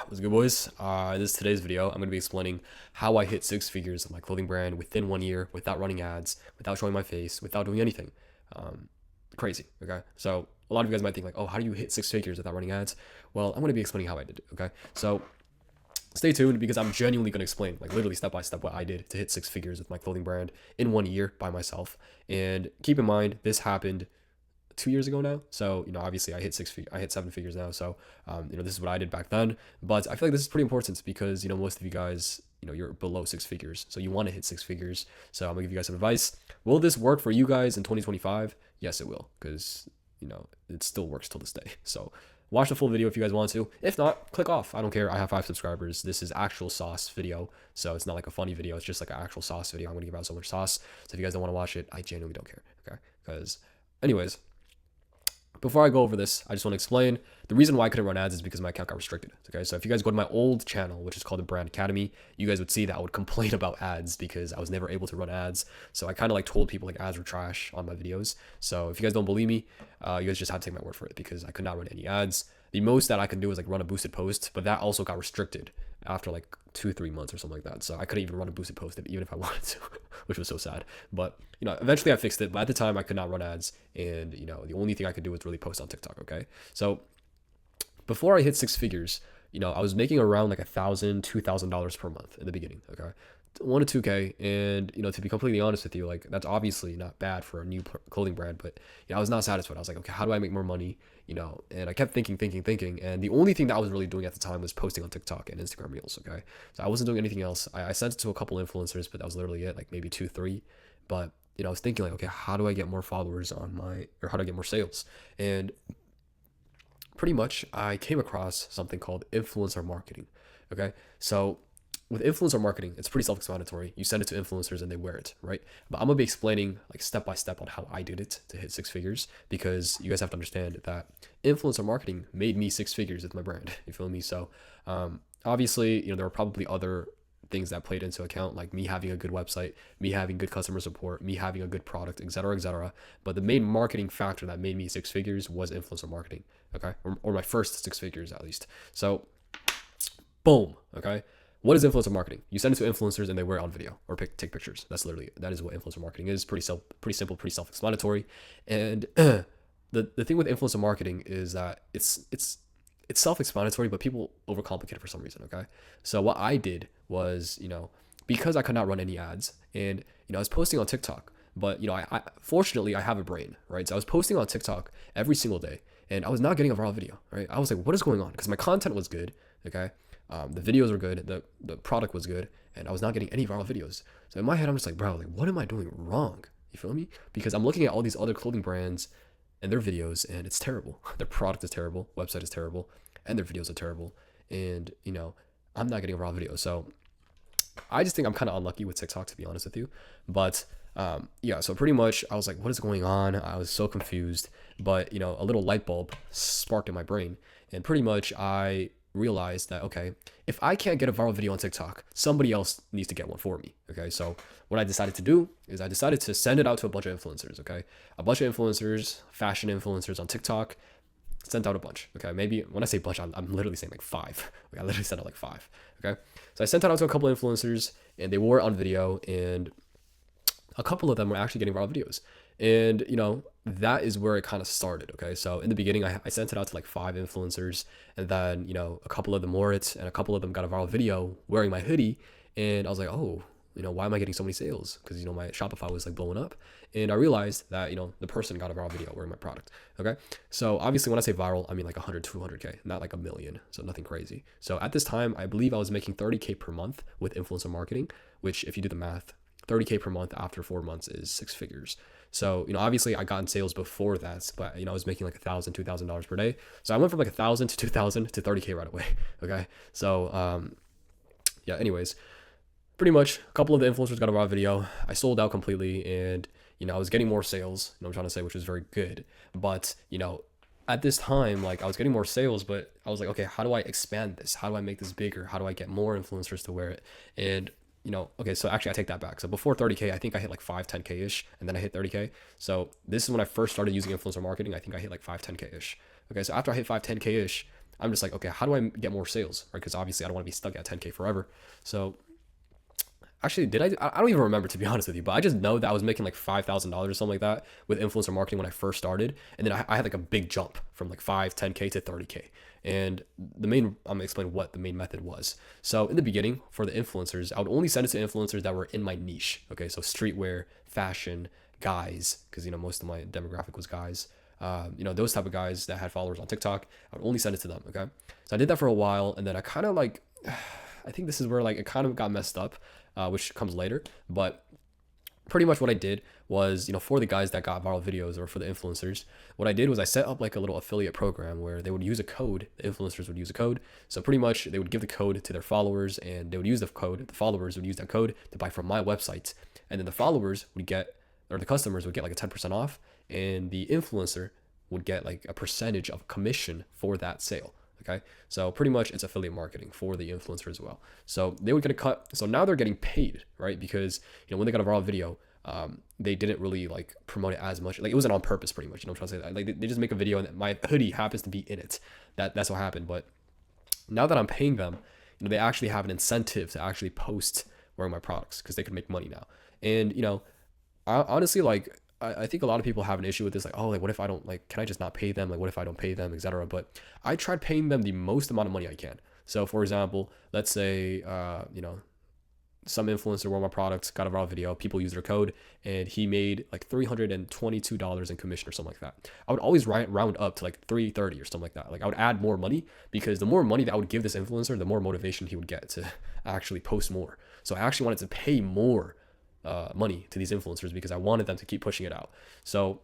What's good, boys? This is today's video. I'm going to be explaining how I hit six figures of my clothing brand within 1 year without running ads, without showing my face, without doing anything. Crazy, okay? So a lot of you guys might think like, oh, how do you hit six figures without running ads? Well, I'm going to be explaining how I did it, okay? So stay tuned because I'm genuinely going to explain, like literally step by step, what I did to hit six figures with my clothing brand in 1 year by myself. And keep in mind, this happened 2 years ago now. So, obviously I hit seven figures now. So, this is what I did back then. But I feel like this is pretty important because, most of you guys, you're below six figures. So you want to hit six figures. So I'm gonna give you guys some advice. Will this work for you guys in 2025? Yes, it will. Because, it still works till this day. So watch the full video if you guys want to. If not, click off. I don't care. I have 5 subscribers. This is actual sauce video. So it's not like a funny video. It's just like an actual sauce video. I'm going to give out so much sauce. So if you guys don't want to watch it, I genuinely don't care. Okay. Because anyways, before I go over this, I just want to explain the reason why I couldn't run ads is because my account got restricted. Okay, so if you guys go to my old channel, which is called the Brand Academy, you guys would see that I would complain about ads because I was never able to run ads. So I kind of like told people like ads were trash on my videos. So if you guys don't believe me, you guys just have to take my word for it because I could not run any ads. The most that I could do was like run a boosted post, but that also got restricted after like 2-3 months or something like that. So I couldn't even run a boosted post even if I wanted to, which was so sad. But eventually I fixed it. But at the time I could not run ads, and the only thing I could do was really post on TikTok. Okay, so before I hit six figures, I was making around like $1,000-$2,000 per month in the beginning. Okay, 1 to 2K, and to be completely honest with you, like that's obviously not bad for a new clothing brand, but I was not satisfied. I was like, okay, how do I make more money? And I kept thinking, and the only thing that I was really doing at the time was posting on TikTok and Instagram Reels. Okay, so I wasn't doing anything else. I sent it to a couple influencers, but that was literally it, like maybe 2-3. But I was thinking like, okay, how do I get more followers or how do I get more sales? And pretty much I came across something called influencer marketing. Okay, so with influencer marketing, it's pretty self-explanatory. You send it to influencers and they wear it, right? But I'm gonna be explaining like step by step on how I did it to hit six figures, because you guys have to understand that influencer marketing made me six figures with my brand. You feel me? So obviously, there were probably other things that played into account, like me having a good website, me having good customer support, me having a good product, etc., etc. But the main marketing factor that made me six figures was influencer marketing. Okay, or my first six figures at least. So boom. Okay, what is influencer marketing? You send it to influencers and they wear it on video or take pictures. That is what influencer marketing is. Pretty simple, pretty self-explanatory. And the thing with influencer marketing is that it's self-explanatory, but people overcomplicate it for some reason. Okay, so what I did was, because I could not run any ads, and I was posting on TikTok, but I fortunately I have a brain, right? So I was posting on TikTok every single day, and I was not getting a viral video, right? I was like, what is going on? Because my content was good, okay, the videos were good, the product was good, and I was not getting any viral videos. So in my head, I'm just like, bro, like what am I doing wrong? You feel me? Because I'm looking at all these other clothing brands and their videos, and it's terrible. Their product is terrible, website is terrible, and their videos are terrible. And I'm not getting a raw video. So I just think I'm kind of unlucky with TikTok, to be honest with you. But yeah, so pretty much I was like, what is going on? I was so confused. But a little light bulb sparked in my brain, and pretty much I realized that, okay, if I can't get a viral video on TikTok, somebody else needs to get one for me. Okay, so what I decided to do is I decided to send it out to a bunch of influencers. Okay, a bunch of influencers, fashion influencers on TikTok. Sent out a bunch. Okay, maybe when I say bunch, I'm literally saying like 5. Okay, I literally sent out like 5. Okay, so I sent it out to a couple of influencers, and they were on video, and a couple of them were actually getting viral videos. And that is where it kind of started. Okay, so in the beginning, I sent it out to like 5 influencers, and then a couple of them wore it, and a couple of them got a viral video wearing my hoodie, and I was like, oh, why am I getting so many sales? Because my Shopify was like blowing up, and I realized that the person got a viral video wearing my product. Okay, so obviously when I say viral, I mean like 100-200K, not like a million, so nothing crazy. So at this time, I believe I was making 30K per month with influencer marketing, which if you do the math, 30K per month after 4 months is 6 figures. So obviously I got in sales before that, but I was making like $1,000-$2,000 per day. So I went from like 1,000 to 2,000 to 30K right away. Okay, so yeah, anyways, pretty much a couple of the influencers got a raw video. I sold out completely, and I was getting more sales, I'm trying to say, which was very good. But at this time, like I was getting more sales, but I was like, okay, how do I expand this? How do I make this bigger? How do I get more influencers to wear it? And okay, so actually I take that back. So before 30K, I think I hit like 5-10K ish, and then I hit 30K. So this is when I first started using influencer marketing. I think I hit like 5-10K ish. Okay, so after I hit 5-10K ish, I'm just like, okay, how do I get more sales, right? Because obviously I don't want to be stuck at 10K forever. So actually, did I don't even remember, to be honest with you, but I just know that I was making like $5,000 or something like that with influencer marketing when I first started. And then I had like a big jump from like 10K to 30K. And I'm gonna explain what the main method was. So in the beginning, for the influencers, I would only send it to influencers that were in my niche. Okay, so streetwear, fashion, guys, because most of my demographic was guys. Those type of guys that had followers on TikTok, I would only send it to them. Okay, so I did that for a while, and then I kind of like, I think this is where like it kind of got messed up, which comes later. But pretty much what I did was, for the guys that got viral videos or for the influencers, what I did was I set up like a little affiliate program where they would use a code. The influencers would use a code. So pretty much they would give the code to their followers and they would use the code. The followers would use that code to buy from my website. And then the followers would get, or the customers would get like a 10% off, and the influencer would get like a percentage of commission for that sale. Okay, so pretty much it's affiliate marketing for the influencer as well. So they would get a cut. So now they're getting paid, right? Because when they got a viral video, they didn't really like promote it as much. Like it wasn't on purpose, pretty much. I'm trying to say that. Like they just make a video and my hoodie happens to be in it. That's what happened. But now that I'm paying them, they actually have an incentive to actually post wearing my products because they could make money now. And honestly, like I think a lot of people have an issue with this, like, oh, like what if I don't, like, can I just not pay them? Like what if I don't pay them, etc. But I tried paying them the most amount of money I can. So for example, let's say some influencer wore my products, got a viral video, people use their code, and he made like $322 in commission or something like that. I would always round up to like 330 or something like that. Like I would add more money because the more money that I would give this influencer, the more motivation he would get to actually post more. So I actually wanted to pay more money to these influencers because I wanted them to keep pushing it out. So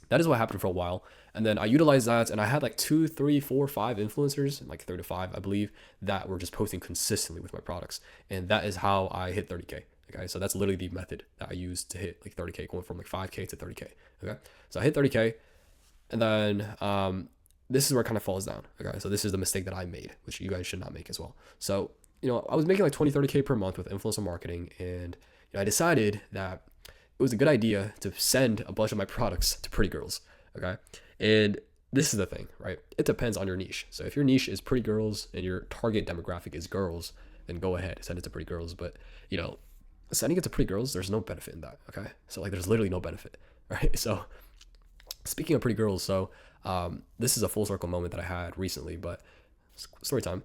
that is what happened for a while. And then I utilized that, and I had like 2, 3, 4, 5 influencers, like 3 to 5, I believe, that were just posting consistently with my products. And that is how I hit 30K. Okay, so that's literally the method that I used to hit like 30K, going from like 5K to 30K. Okay, so I hit 30K, and then this is where it kind of falls down. Okay, so this is the mistake that I made, which you guys should not make as well. So I was making like 20, 30K per month with influencer marketing, and I decided that it was a good idea to send a bunch of my products to pretty girls. Okay, and this is the thing, right? It depends on your niche. So if your niche is pretty girls and your target demographic is girls, then go ahead, send it to pretty girls. But sending it to pretty girls, there's no benefit in that. Okay, so like there's literally no benefit, right? So speaking of pretty girls, so this is a full circle moment that I had recently, but story time.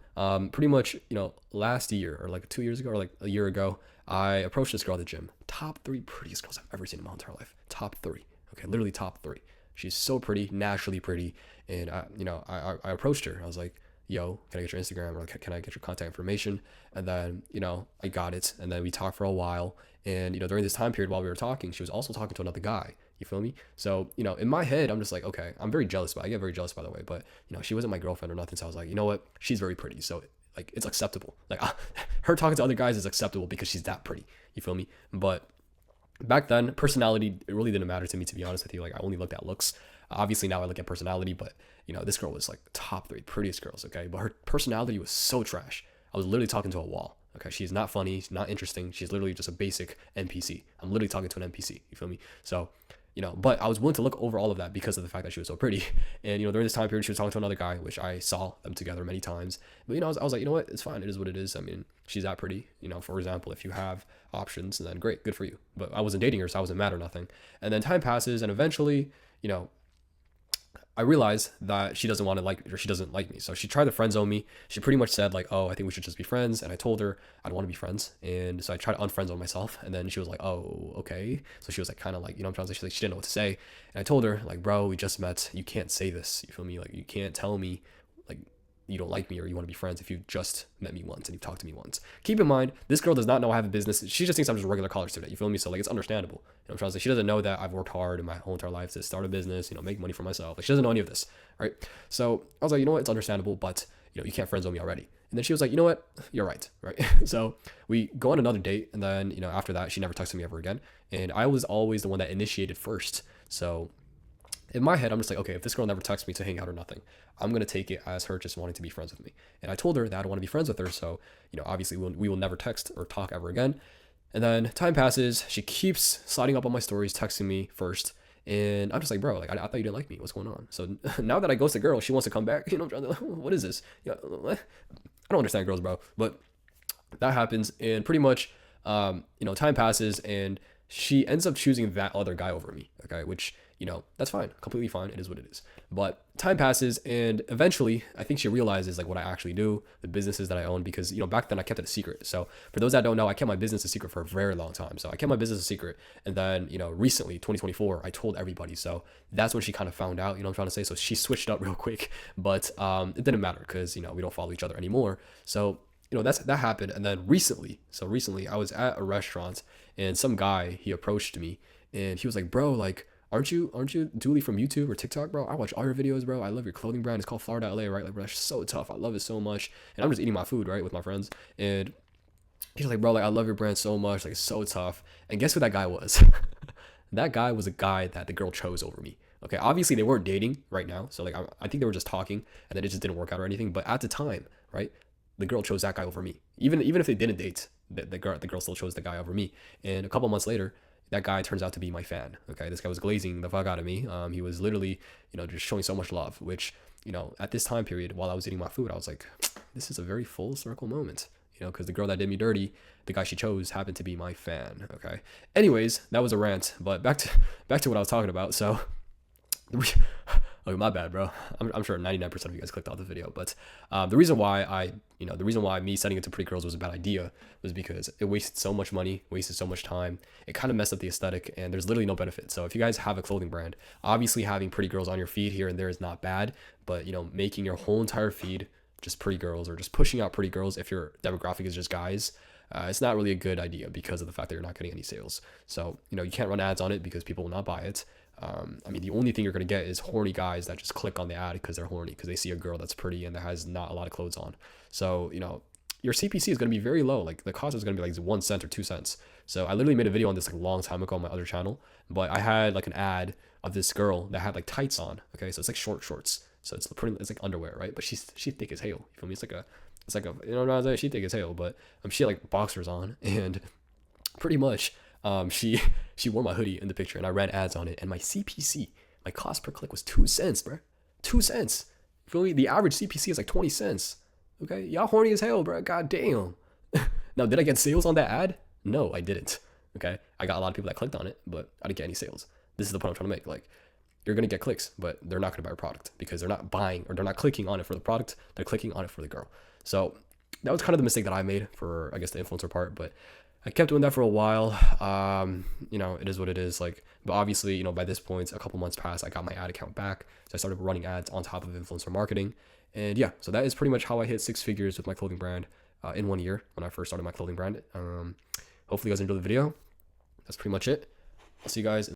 Pretty much, last year or like 2 years ago or like a year ago, I approached this girl at the gym. Top 3 prettiest girls I've ever seen in my entire life. Top 3. Okay, literally top 3. She's so pretty, naturally pretty. And I approached her. I was like, yo, can I get your Instagram, or can I get your contact information? And then, I got it. And then we talked for a while. And, during this time period while we were talking, she was also talking to another guy. You feel me? So, in my head, I'm just like, okay, I'm very jealous, but I get very jealous, by the way. But, she wasn't my girlfriend or nothing. So I was like, you know what? She's very pretty. So like it's acceptable. Like her talking to other guys is acceptable because she's that pretty. You feel me? But back then, personality, it really didn't matter to me, to be honest with you. Like I only looked at looks. Obviously now I look at personality, but this girl was like top 3 prettiest girls. Okay, but her personality was so trash. I was literally talking to a wall. Okay, she's not funny, she's not interesting. She's literally just a basic NPC. I'm literally talking to an NPC. You feel me? So but I was willing to look over all of that because of the fact that she was so pretty. And, during this time period, she was talking to another guy, which I saw them together many times. But, I was like, you know what? It's fine. It is what it is. I mean, she's that pretty. For example, if you have options, then great, good for you. But I wasn't dating her, so I wasn't mad or nothing. And then time passes, and eventually, I realized that she doesn't want to like, or she doesn't like me. So she tried to friend zone me. She pretty much said like, oh, I think we should just be friends. And I told her I don't want to be friends. And so I tried to unfriend zone myself. And then she was like, oh, okay. So she was like, kind of like, I'm trying to say, she didn't know what to say. And I told her like, bro, we just met. You can't say this. You feel me? Like you can't tell me like you don't like me or you want to be friends if you just met me once and you've talked to me once. Keep in mind, this girl does not know I have a business. She just thinks I'm just a regular college student. You feel me? So like it's understandable. I'm trying to say, she doesn't know that I've worked hard in my whole entire life to start a business, make money for myself. Like she doesn't know any of this, right? So I was like, you know what? It's understandable, but you can't friend zone me already. And then she was like, you know what? You're right, right? So we go on another date, and then after that, she never texted me ever again. And I was always the one that initiated first. So in my head, I'm just like, okay, if this girl never texts me to hang out or nothing, I'm going to take it as her just wanting to be friends with me. And I told her that I don't want to be friends with her. So, obviously we will never text or talk ever again. And then time passes. She keeps sliding up on my stories, texting me first. And I'm just like, bro, like I thought you didn't like me. What's going on? So now that I ghost a girl, she wants to come back. I'm trying to, what is this? Yeah, I don't understand girls, bro. But that happens, and pretty much, time passes, and she ends up choosing that other guy over me. Okay, which that's fine, completely fine. It is what it is. But time passes, and eventually, I think she realizes like what I actually do, the businesses that I own, because back then I kept it a secret. So for those that don't know, I kept my business a secret for a very long time. So I kept my business a secret, and then recently, 2024, I told everybody. So that's when she kind of found out. I'm trying to say. So she switched up real quick, but it didn't matter because we don't follow each other anymore. So that happened. And then recently I was at a restaurant, and some guy, he approached me, and he was like, bro, like, aren't you Dooley from YouTube or TikTok, bro? I watch all your videos, bro. I love your clothing brand. It's called Florida LA, right? Like, bro, that's so tough. I love it so much. And I'm just eating my food, right, with my friends. And he's like, bro, like, I love your brand so much. Like, it's so tough. And guess who that guy was? That guy was a guy that the girl chose over me. Okay, obviously they weren't dating right now. So like, I think they were just talking, and then it just didn't work out or anything. But at the time, right, the girl chose that guy over me. Even if they didn't date, the girl still chose the guy over me. And a couple months later, that guy turns out to be my fan. Okay, this guy was glazing the fuck out of me. He was literally, just showing so much love. Which, at this time period, while I was eating my food, I was like, this is a very full circle moment. Because the girl that did me dirty, the guy she chose happened to be my fan. Okay. Anyways, that was a rant. But back to what I was talking about. So. Oh, my bad, bro. I'm sure 99% of you guys clicked off the video, but the reason why me sending it to pretty girls was a bad idea was because it wasted so much money, wasted so much time. It kind of messed up the aesthetic, and there's literally no benefit. So if you guys have a clothing brand, obviously having pretty girls on your feed here and there is not bad, but making your whole entire feed just pretty girls, or just pushing out pretty girls if your demographic is just guys, it's not really a good idea because of the fact that you're not getting any sales. So you can't run ads on it because people will not buy it. The only thing you're going to get is horny guys that just click on the ad because they're horny, because they see a girl that's pretty and that has not a lot of clothes on. So, your CPC is going to be very low. Like, the cost is going to be like 1 cent or 2 cents. So I literally made a video on this like a long time ago on my other channel, but I had like an ad of this girl that had like tights on. Okay. So it's like shorts. So it's like underwear, right? But she's thick as hell. You feel me? It's like she thick as hell, but she had like boxers on, and pretty much, she wore my hoodie in the picture, and I ran ads on it, and my CPC, my cost per click was 2 cents, bro. 2 cents. You feel me? The average CPC is like 20 cents. Okay, y'all horny as hell, bro. God damn. Now, did I get sales on that ad? No, I didn't. Okay, I got a lot of people that clicked on it, but I didn't get any sales. This is the point I'm trying to make. Like, you're gonna get clicks, but they're not gonna buy a product because they're not buying, or they're not clicking on it for the product. They're clicking on it for the girl. So that was kind of the mistake that I made for, I guess, the influencer part, but I kept doing that for a while. It is what it is. Like, but obviously, by this point, a couple months passed, I got my ad account back. So I started running ads on top of influencer marketing. And yeah, so that is pretty much how I hit 6 figures with my clothing brand in 1 year when I first started my clothing brand. Hopefully you guys enjoyed the video. That's pretty much it. I'll see you guys